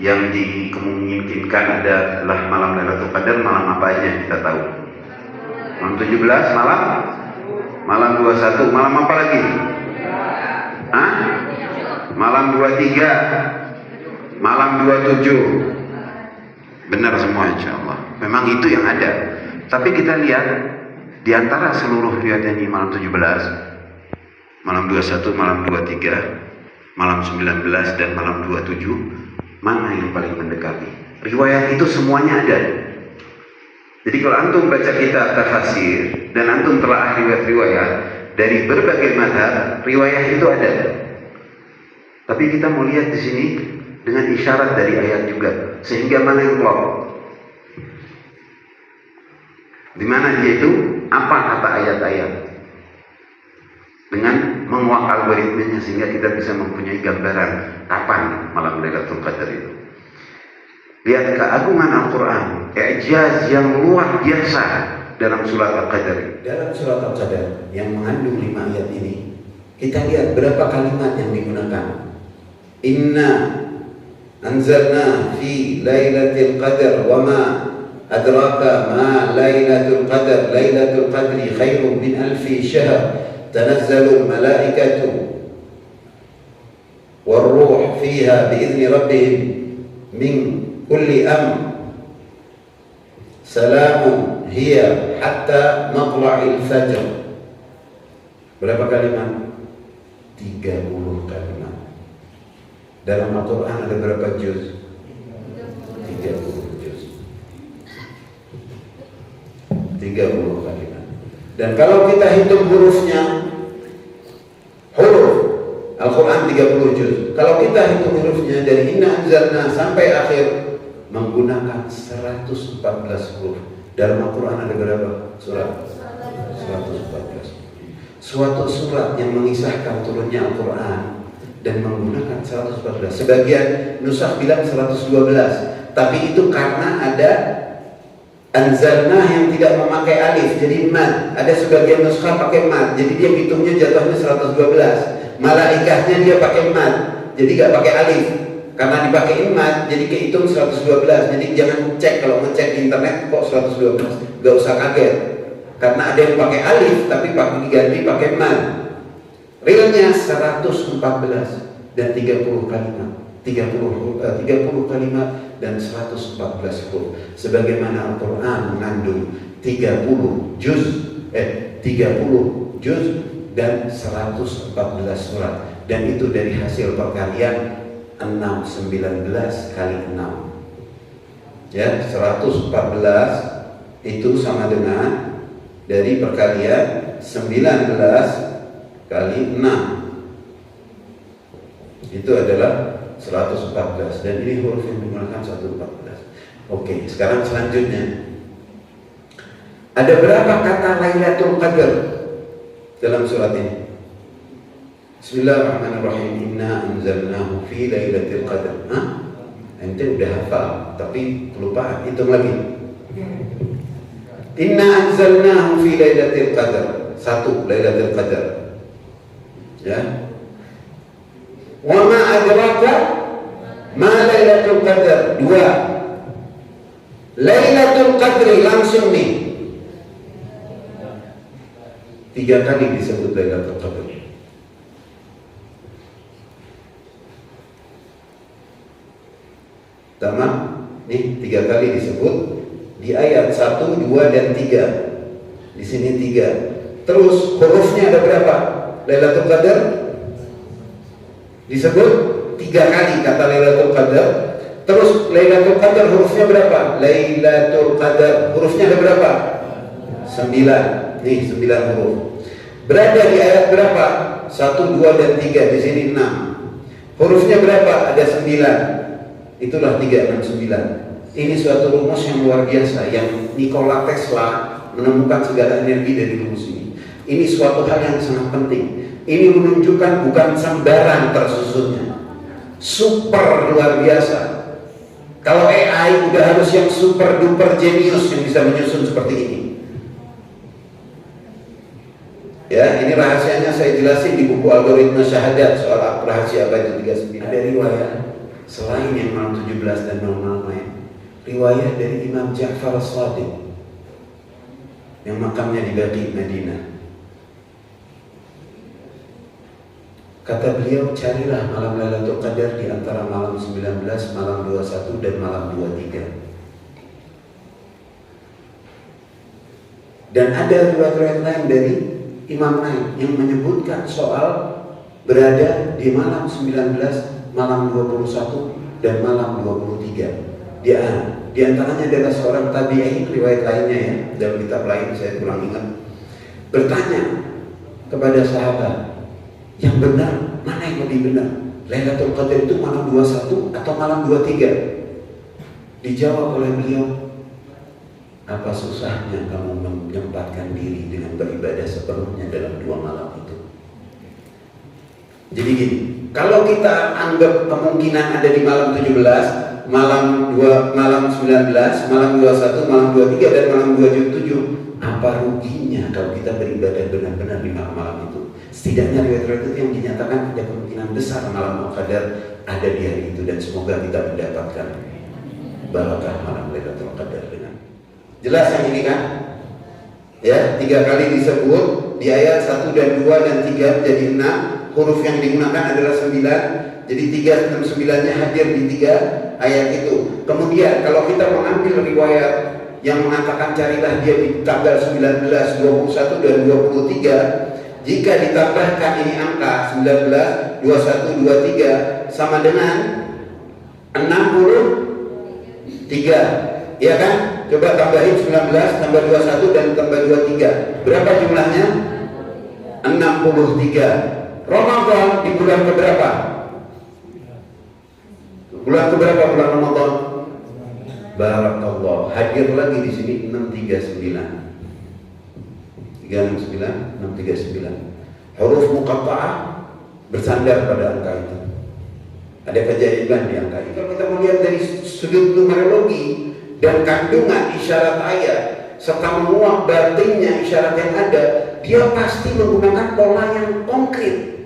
yang dimungkinkan adalah malam Lailatul Qadar. Malam apa aja kita tahu? Malam 17, malam 21, malam apa lagi? Hah? Malam 23, malam 27. Benar semua insyaallah. Memang itu yang ada. Tapi kita lihat di antara seluruh riwayat ini, malam 17, malam 21, malam 23, malam 19 dan malam 27, mana yang paling mendekati? Riwayat itu semuanya ada. Jadi kalau antum baca kitab tafsir dan antum telah riwayat-riwayat dari berbagai mazhab, riwayat itu ada. Tapi kita mau lihat di sini dengan isyarat dari ayat juga, sehingga mana yang klop? Di mana dia itu? Apa kata ayat-ayat? Dengan menguak algoritmenya sehingga kita bisa mempunyai gambaran kapan malam Lailatul Qadar itu. Lihat keagungan Al-Quran, i'jaz yang luar biasa dalam surat Al-Qadar. Dalam surat Al-Qadar yang mengandung 5 ayat ini, kita lihat berapa kalimat yang digunakan. Inna anzalna fi lailatul qadar wa ma adraka ma lailatul qadar. Lailatul qadri khairun min alfi syahr. Tanazzalul malaikatu war-ruh fiha bi'izni rabbihim min kulli amr. Salamun hiya hatta matla'il fajr. Berapa kalimat? 30 kalimat. Dalam Al-Quran ada berapa juz? 30 juz. 30 kalimat. Dan kalau kita hitung hurufnya, huruf Al-Quran 30 juz. Kalau kita hitung hurufnya dari inna anzalna sampai akhir menggunakan 114 huruf. Dalam Al-Quran ada berapa surat? 114. Suatu surat yang mengisahkan turunnya Al-Quran dan menggunakan 114. Sebagian nusakh bilang 112, tapi itu karena ada anzalna yang tidak memakai alif, jadi mad. Ada sebagian nusakh pakai mad, jadi dia hitungnya jatuhnya 112. Malaikatnya dia pakai mad, jadi gak pakai alif. Karena dipakai mad, jadi kehitung 112. Jadi jangan cek, kalau ngecek di internet kok 112, gak usah kaget. Karena ada yang pakai alif, tapi diganti pakai mad. Realnya 114 dan 30 kalimat. 30 kalimat dan 114 huruf. Sebagaimana Al-Quran mengandung 30 juz dan 114 surat. Dan itu dari hasil perkalian 619 kali 6. Ya, 114 itu sama dengan dari perkalian 19 kali 6, itu adalah 114. Dan ini huruf yang digunakan 114. Oke, sekarang selanjutnya, ada berapa kata Lailatul Qadar dalam surat ini? Bismillahirrahmanirrahim. Inna anzalnahu fi lailatul qadar. Ente udah hafal tapi kelupaan, hitung lagi. Inna anzalnahu fi lailatul qadar. 1, Lailatul Qadar. Ya. Wa ma adraka ma Lailatul Qadar. 2, Lailatul Qadri, langsung nih 3 kali disebut Lailatul Qadar. Tamam, nih 3 kali disebut di ayat 1, 2 dan 3. Di sini 3. Terus hurufnya ada berapa? Lailatul Qadar disebut 3 kali kata Lailatul Qadar. Terus Lailatul Qadar hurufnya berapa? Lailatul Qadar hurufnya ada berapa? 9. Nih 9 huruf. Berada di ayat berapa? 1, 2 dan 3. Di sini 6. Hurufnya berapa? Ada 9. Itulah 3, 6, 9. Ini suatu rumus yang luar biasa yang Nikola Tesla menemukan segala energi dari rumus ini. Ini suatu hal yang sangat penting. Ini menunjukkan bukan sembarang tersusunnya, super luar biasa. Kalau AI udah harus yang super duper jenius yang bisa menyusun seperti ini. Ya, ini rahasianya saya jelasin di buku Algoritma Syahadat soal rahasia abad 39. Ada riwayat selain yang malam 17 dan malam lain, riwayat dari Imam Ja'far As-Shadiq yang makamnya di Baqi Madinah. Kata beliau, carilah malam Lailatul Qadar di antara malam 19, malam 21 dan malam 23. Dan ada riwayat lain dari Imam Naik yang menyebutkan soal berada di malam 19, malam 21 dan malam 23. Di antaranya adalah seorang tabi'in, riwayat lainnya ya, dalam kitab lain saya kurang ingat, bertanya kepada sahabat, yang benar, mana yang lebih benar? Lailatul Qadar itu malam 21 atau malam 23? Dijawab oleh beliau, apa susahnya kamu menyempatkan diri dengan beribadah sepenuhnya dalam 2 malam itu? Jadi gini, kalau kita anggap kemungkinan ada di malam 17, malam 19, malam 21, malam 23 dan malam 27, apa ruginya kalau kita beribadah benar-benar di malam-malam itu? Setidaknya riwayat-riwayat itu yang dinyatakan ada kemungkinan besar malam Al-Qadar ada di hari itu, dan semoga kita mendapatkan barakah malam Lailatul Qadar dengan jelas yang ini kan? Ya, 3 kali disebut di ayat 1 dan 2 dan 3 menjadi 6. Huruf yang digunakan adalah 9. Jadi 3 dan 9-nya hadir di 3 ayat itu. Kemudian kalau kita mengambil riwayat yang mengatakan carilah dia di tanggal 19, 21 dan 23, jika ditambahkan ini angka 19, 21, 23 sama dengan 63. Ya kan? Coba tambahin 19 tambah 21 dan tambah 23. Berapa jumlahnya? 63. Ramadan di bulan keberapa? Bulan keberapa bulan Ramadan? Barakallah. Hadir lagi di sini 639. 369, 639. Huruf muqatta'ah bersandar pada angka itu. Ada keajaiban di angka itu. Kalau kita melihat dari sudut numerologi dan kandungan isyarat ayat serta menguak batinnya isyarat yang ada, dia pasti menggunakan pola yang konkret,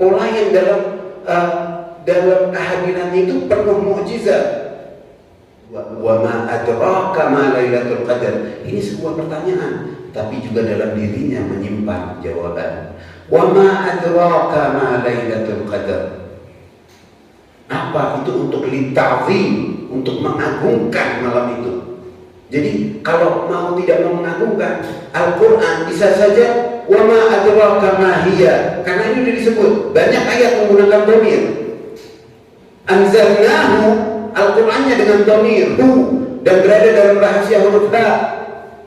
pola yang dalam kehadirannya itu penuh mukjizat. Wa ma adraka ma Lailatul Qadar. Ini sebuah pertanyaan, tapi juga dalam dirinya menyimpan jawaban. Wa ma adraka ma Lailatul Qadar. Apa itu? Untuk lita'zim, untuk mengagungkan malam itu. Jadi kalau mau tidak mau mengagungkan, Al-Quran bisa saja wa ma adraka ma hiya, karena ini sudah disebut banyak ayat menggunakan dhamir. Anzalnahu, Al-Qurannya dengan dhamir hu, dan berada dalam rahasia huruf ha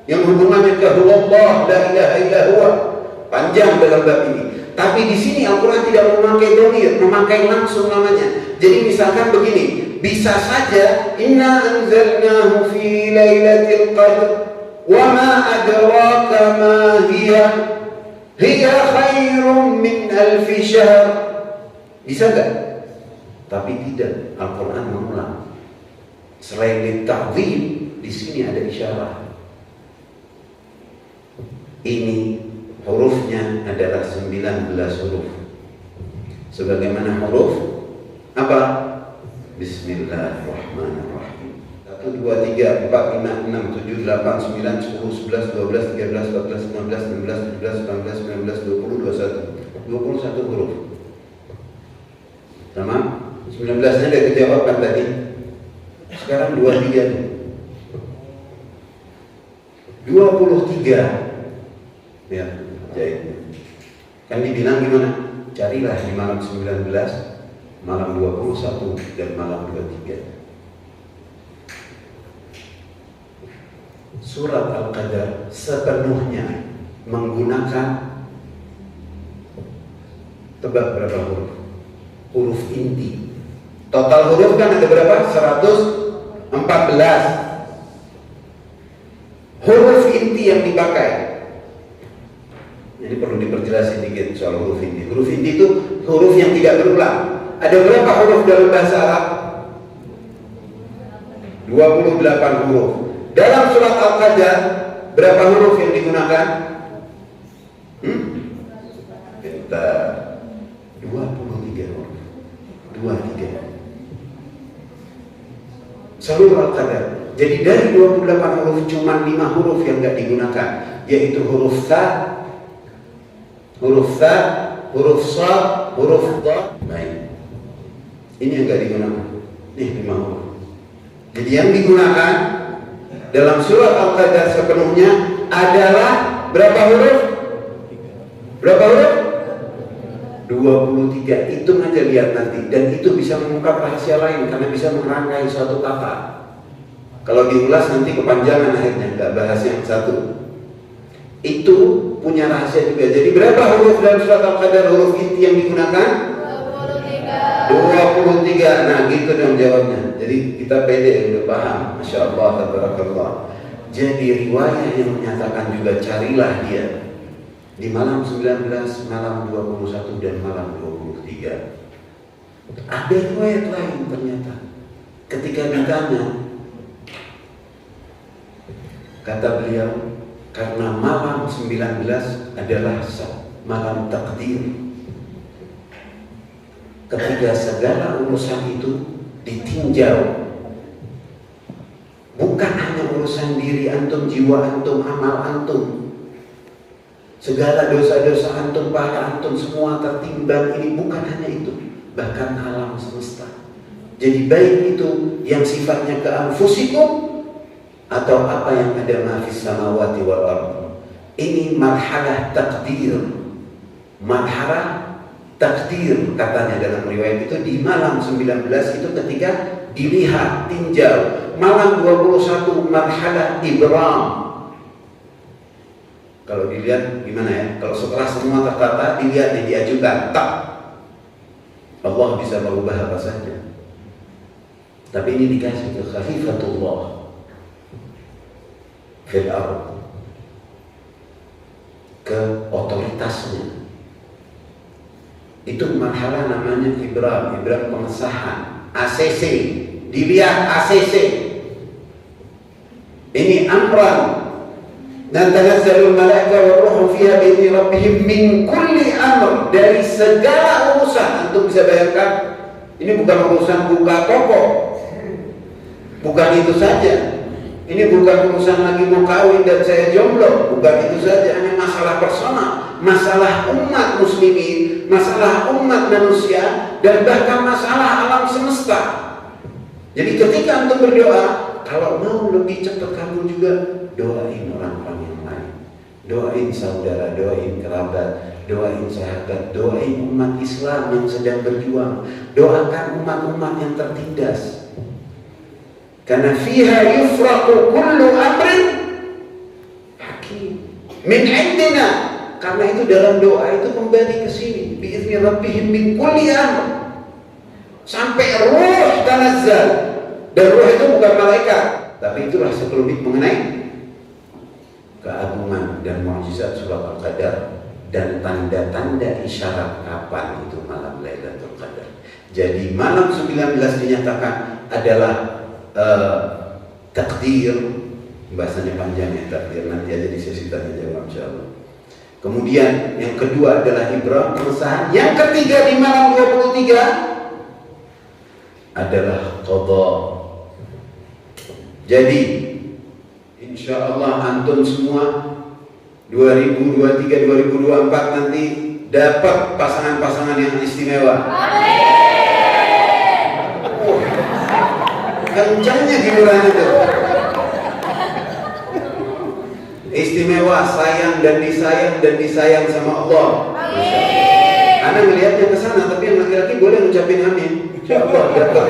yang hubungannya ke Allah la ilaha illa huwa, panjang dalam bab ini. Tapi di sini Al-Quran tidak memakai dhamir, memakai langsung namanya. Jadi misalkan begini, bisa saja inna anzalnahu fi lailatul qadr wa ma adraka ma hiya khairun min alfi syahr. Bisa enggak? Tapi tidak, Al-Quran mengulang. Selain dita'zim, di sini ada isyarat. Ini hurufnya adalah 19 huruf. Sebagaimana huruf apa? Bismillahirrahmanirrahim. 1, 2, 3, 4, 5, 6, 7, 8, 9, 10, 11, 12, 13, 14, 15, 16, 17, 18, 19, 20, 21. 21 huruf. Sama? 19-nya udah kejawab kan tadi? Sekarang 23. 23. Ya, jahitnya. Kan dibilang gimana? Carilah di malam 19, malam 21 dan malam 23. Surat Al-Qadar sepenuhnya menggunakan, tebak berapa huruf? Huruf inti. Total huruf kan ada berapa? 114. Huruf inti yang dipakai. Jadi perlu diperjelas sedikit soal huruf inti. Huruf inti itu huruf yang tidak berulang. Ada berapa huruf dalam bahasa Arab? 28 huruf. Dalam surat Al-Qadar berapa huruf yang digunakan? Kita 23 huruf. 23. seluruh Al-Qadar. Jadi dari 28 huruf cuma 5 huruf yang nggak digunakan, yaitu huruf ta, huruf sad, huruf dha. Baik. Ini yang nggak digunakan. Nih 5 huruf. Jadi yang digunakan dalam surat Al-Qadar sepenuhnya adalah berapa huruf? Berapa huruf? 23. Hitung aja, lihat nanti. Dan itu bisa mengungkap rahasia lain karena bisa merangkai suatu kata. Kalau diulas nanti kepanjangan akhirnya, nggak bahas yang satu. Itu punya rahasia juga. Jadi berapa huruf dalam surat Al-Qadar, huruf inti yang digunakan? 23. Nah gitu dong jawabnya. Jadi kita pede, udah paham. Masya Allah, tabarakallah. Jadi riwayat yang menyatakan juga carilah dia di malam 19, malam 21 dan malam 23. Ada riwayat lain ternyata. Ketika ditanya, kata beliau, karena malam 19 adalah malam takdir. Ketika segala urusan itu ditinjau, bukan hanya urusan diri antum, jiwa antum, amal antum, segala dosa-dosa antum, pahala antum, semua tertimbang. Ini bukan hanya itu, bahkan alam semesta. Jadi baik itu yang sifatnya ke anfusikum atau apa yang ada mafis samawati wal ardh. Ini marhalah takdir. Marhalah takdir katanya dalam riwayat itu di malam 19 itu ketika dilihat, tinjau. Malam 21 marhalah ibram. Kalau dilihat gimana ya? Kalau setelah semua tertata dilihat, diajukan, tak. Allah bisa merubah apa saja. Tapi ini dikasih ke khafifatullah fil ardh, ke otoritasnya. Itu marhalah namanya ibram pengesahan, ACC. Dilihat ACC. Ini amran. Dan tanazzalul malaika wa ruhu fiha bi'izni rabbihim min kulli amr, dari segala urusan. Antum bisa bayangkan, ini bukan urusan buka toko, bukan itu saja. Ini bukan urusan lagi mau kawin dan saya jomblo, bukan itu saja. Hanya masalah personal, masalah umat muslimin, masalah umat manusia, dan bahkan masalah alam semesta. Jadi ketika antum berdoa, kalau mau lebih cepat kabul juga, doain orang-orang yang lain, doain saudara, doain kerabat, doain sahabat, doain umat Islam yang sedang berjuang, doakan umat-umat yang tertindas. Karena fiha yufraqu kullu amrin hakim min indina. Karena itu dalam doa itu kembali ke sini, biizni rabbihim min kulli amr, sampai ruh tanazzal. Dan ruh itu bukan malaikat, tapi itulah sekelumit mengenai keagungan dan mukjizat surat Al-Qadar dan tanda-tanda isyarat kapan itu malam Lailatul Qadar. Jadi malam 19 dinyatakan adalah takdir. Bahasanya panjang ya, takdir, nanti aja di sesi tanya jawab insyaallah. Kemudian yang kedua adalah ibram, pengesahan. Yang ketiga di malam 23 adalah qadha. Jadi insyaallah antum semua 2023 2024 nanti dapat pasangan-pasangan yang istimewa. Kencangnya hiburannya tuh. Istimewa, sayang dan disayang sama Allah. Amin. Anda melihatnya ke sana, tapi yang laki-laki boleh ngucapin amin. Insyaallah dapat.